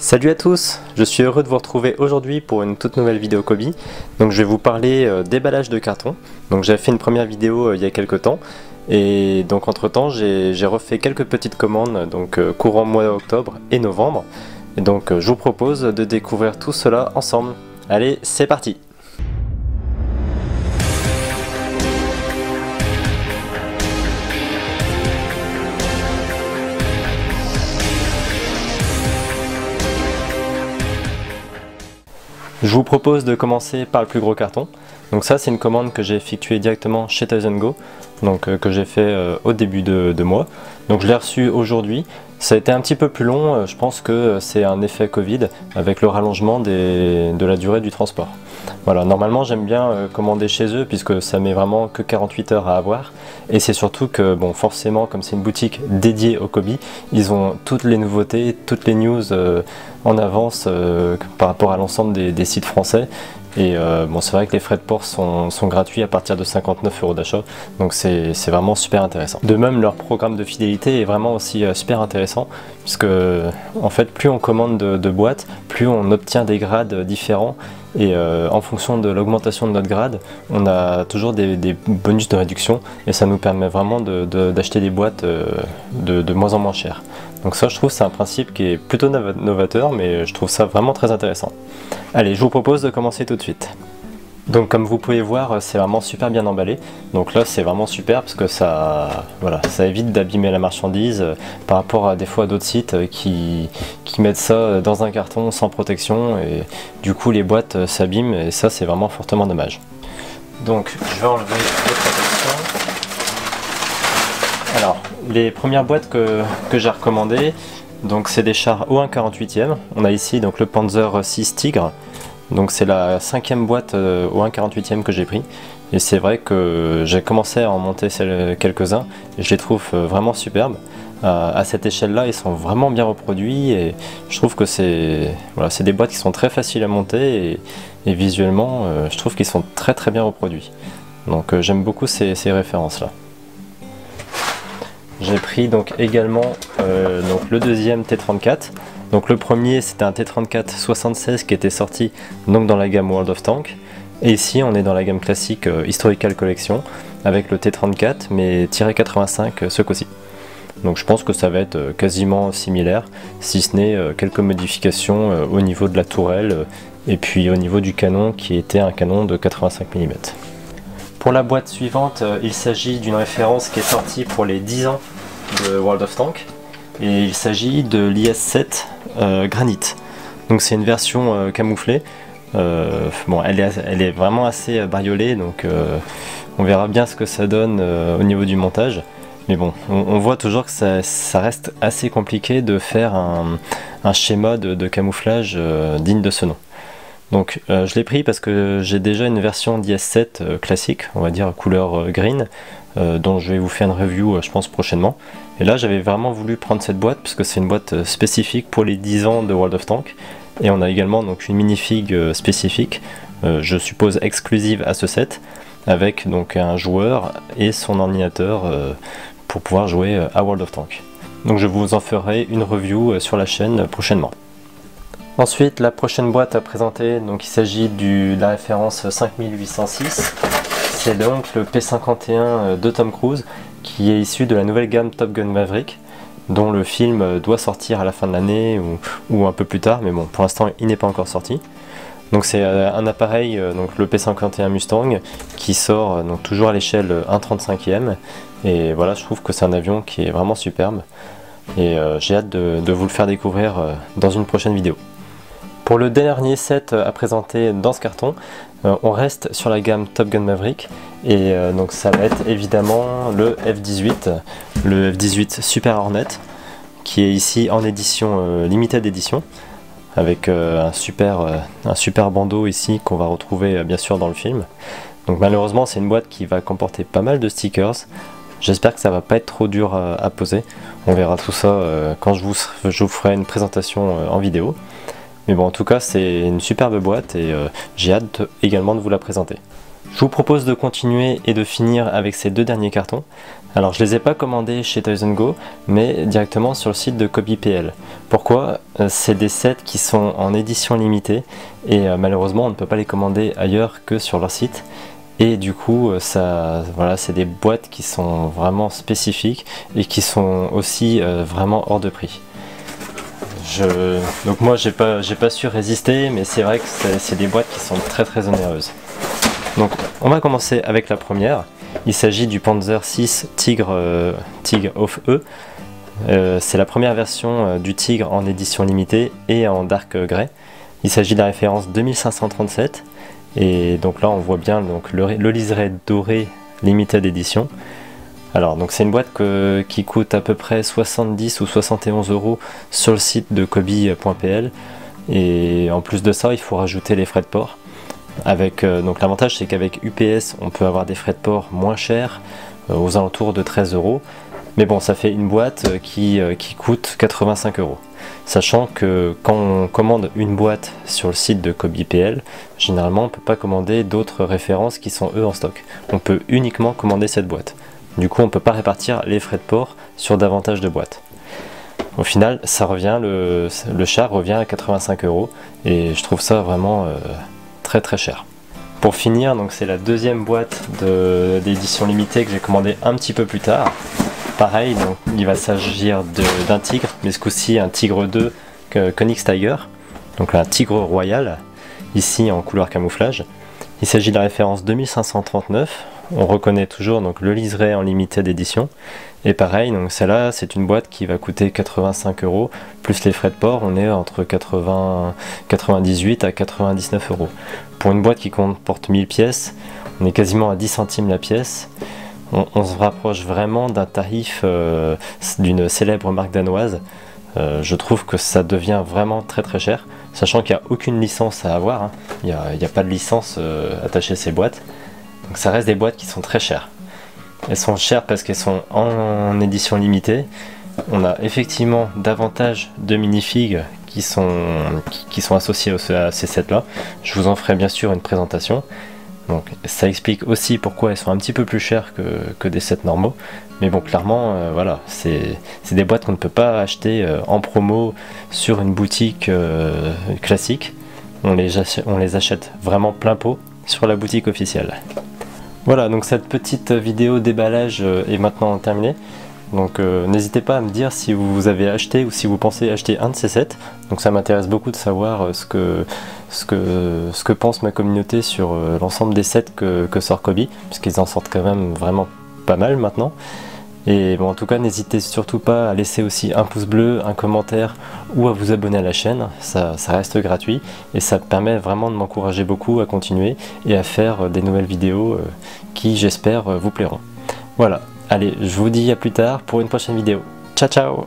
Salut à tous, je suis heureux de vous retrouver aujourd'hui pour une toute nouvelle vidéo Kobi. Donc je vais vous parler déballage de carton. Donc j'avais fait une première vidéo il y a quelques temps et donc entre temps j'ai refait quelques petites commandes donc courant mois d'octobre et novembre. Et donc je vous propose de découvrir tout cela ensemble. Allez, c'est parti! Je vous propose de commencer par le plus gros carton. Donc ça c'est une commande que j'ai effectuée directement chez Toys & Go, donc que j'ai fait au début de mois. Donc je l'ai reçu aujourd'hui. Ça a été un petit peu plus long, je pense que c'est un effet Covid avec le rallongement de la durée du transport. Voilà, normalement j'aime bien commander chez eux puisque ça met vraiment que 48 heures à avoir. Et c'est surtout que, bon, forcément, comme c'est une boutique dédiée au Kobi, ils ont toutes les nouveautés, toutes les news en avance par rapport à l'ensemble des sites français. Et bon, c'est vrai que les frais de port sont gratuits à partir de 59 € d'achat, donc c'est vraiment super intéressant. De même, leur programme de fidélité est vraiment aussi super intéressant, puisque en fait, plus on commande de boîtes, plus on obtient des grades différents. Et en fonction de l'augmentation de notre grade, on a toujours des bonus de réduction et ça nous permet vraiment d'acheter des boîtes de moins en moins chères. Donc ça, je trouve, c'est un principe qui est plutôt novateur, mais je trouve ça vraiment très intéressant. Allez, je vous propose de commencer tout de suite. Donc comme vous pouvez voir, c'est vraiment super bien emballé. Donc là c'est vraiment super parce que ça, voilà, ça évite d'abîmer la marchandise par rapport à des fois d'autres sites qui mettent ça dans un carton sans protection et du coup les boîtes s'abîment et ça c'est vraiment fortement dommage. Donc je vais enlever les protections. Alors les premières boîtes que j'ai recommandées, donc c'est des chars O1/48e. On a ici donc le Panzer VI Tigre. Donc c'est la 5e boîte au 1/48e que j'ai pris et c'est vrai que j'ai commencé à en monter quelques-uns et je les trouve vraiment superbes. À cette échelle là ils sont vraiment bien reproduits et je trouve que c'est des boîtes qui sont très faciles à monter et visuellement je trouve qu'ils sont très bien reproduits. Donc j'aime beaucoup ces références là. J'ai pris donc également donc le deuxième T34. Donc le premier c'était un T34-76 qui était sorti donc dans la gamme World of Tanks. Et ici on est dans la gamme classique Historical Collection avec le T34 mais -85 ce coup-ci. Donc je pense que ça va être quasiment similaire, si ce n'est quelques modifications au niveau de la tourelle et puis au niveau du canon qui était un canon de 85 mm. Pour la boîte suivante, il s'agit d'une référence qui est sortie pour les 10 ans de World of Tanks. Et il s'agit de l'IS-7 Granite. Donc c'est une version camouflée. Bon, elle est vraiment assez bariolée, donc on verra bien ce que ça donne au niveau du montage. Mais bon, on voit toujours que ça reste assez compliqué de faire un schéma de camouflage digne de ce nom. Donc je l'ai pris parce que j'ai déjà une version d'IS-7 classique, on va dire couleur green, dont je vais vous faire une review je pense prochainement. Et là j'avais vraiment voulu prendre cette boîte parce que c'est une boîte spécifique pour les 10 ans de World of Tanks. Et on a également donc une minifig spécifique, je suppose exclusive à ce set, avec donc un joueur et son ordinateur pour pouvoir jouer à World of Tanks. Donc je vous en ferai une review sur la chaîne prochainement. Ensuite, la prochaine boîte à présenter, donc il s'agit de la référence 5806. C'est donc le P51 de Tom Cruise qui est issu de la nouvelle gamme Top Gun Maverick, dont le film doit sortir à la fin de l'année ou un peu plus tard, mais bon, pour l'instant il n'est pas encore sorti. Donc c'est un appareil, donc le P51 Mustang, qui sort donc toujours à l'échelle 1/35e. Et voilà, je trouve que c'est un avion qui est vraiment superbe. Et j'ai hâte de vous le faire découvrir dans une prochaine vidéo. Pour le dernier set à présenter dans ce carton, on reste sur la gamme Top Gun Maverick et donc ça va être évidemment le F-18 Super Hornet qui est ici en édition limited edition avec un super bandeau ici qu'on va retrouver bien sûr dans le film. Donc malheureusement c'est une boîte qui va comporter pas mal de stickers. J'espère que ça va pas être trop dur à poser. On verra tout ça quand je vous ferai une présentation en vidéo. Mais bon, en tout cas, c'est une superbe boîte et j'ai hâte également de vous la présenter. Je vous propose de continuer et de finir avec ces deux derniers cartons. Alors je les ai pas commandés chez Toys Go, mais directement sur le site de Kobi.pl. Pourquoi? C'est des sets qui sont en édition limitée et malheureusement on ne peut pas les commander ailleurs que sur leur site. Et du coup, voilà, c'est des boîtes qui sont vraiment spécifiques et qui sont aussi vraiment hors de prix. Donc moi j'ai pas su résister, mais c'est vrai que c'est des boîtes qui sont très onéreuses. Donc on va commencer avec la première. Il s'agit du Panzer VI Tigre of E. C'est la première version du Tigre en édition limitée et en dark grey. Il s'agit de la référence 2537. Et donc là on voit bien donc, le liseré doré limited edition. Alors donc c'est une boîte qui coûte à peu près 70 ou 71 € sur le site de Kobi.pl. Et en plus de ça il faut rajouter les frais de port. Donc l'avantage c'est qu'avec UPS on peut avoir des frais de port moins chers, aux alentours de 13 €. Mais bon, ça fait une boîte qui coûte 85 €. Sachant que quand on commande une boîte sur le site de Kobi.pl, généralement on ne peut pas commander d'autres références qui sont eux en stock. On peut uniquement commander cette boîte. Du coup on ne peut pas répartir les frais de port sur davantage de boîtes. Au final ça revient, le char revient à 85 € et je trouve ça vraiment très cher. Pour finir, donc c'est la deuxième boîte d'édition limitée que j'ai commandée un petit peu plus tard. Pareil, donc il va s'agir d'un tigre, mais ce coup-ci un tigre 2 Koenigs Tiger, donc un tigre royal, ici en couleur camouflage. Il s'agit de la référence 2539. On reconnaît toujours donc le liseré en limited édition. Et pareil, donc celle-là, c'est une boîte qui va coûter 85 € plus les frais de port. On est entre 98 à 99 €. Pour une boîte qui comporte 1000 pièces, on est quasiment à 10 centimes la pièce. On se rapproche vraiment d'un tarif d'une célèbre marque danoise. Je trouve que ça devient vraiment très cher, sachant qu'il n'y a aucune licence à avoir, hein. Il n'y a pas de licence attachée à ces boîtes. Donc ça reste des boîtes qui sont très chères. Elles sont chères parce qu'elles sont en édition limitée. On a effectivement davantage de minifigs qui sont associés à ces sets-là. Je vous en ferai bien sûr une présentation. Donc ça explique aussi pourquoi elles sont un petit peu plus chères que des sets normaux. Mais bon, clairement, voilà, c'est des boîtes qu'on ne peut pas acheter en promo sur une boutique classique. On les achète vraiment plein pot sur la boutique officielle. Voilà, donc cette petite vidéo déballage est maintenant terminée. Donc n'hésitez pas à me dire si vous avez acheté ou si vous pensez acheter un de ces sets. Donc ça m'intéresse beaucoup de savoir ce que pense ma communauté sur l'ensemble des sets que sort Kobi, puisqu'ils en sortent quand même vraiment pas mal maintenant. Et bon, en tout cas n'hésitez surtout pas à laisser aussi un pouce bleu, un commentaire ou à vous abonner à la chaîne, ça reste gratuit et ça permet vraiment de m'encourager beaucoup à continuer et à faire des nouvelles vidéos qui j'espère vous plairont. Voilà, allez, je vous dis à plus tard pour une prochaine vidéo. Ciao ciao!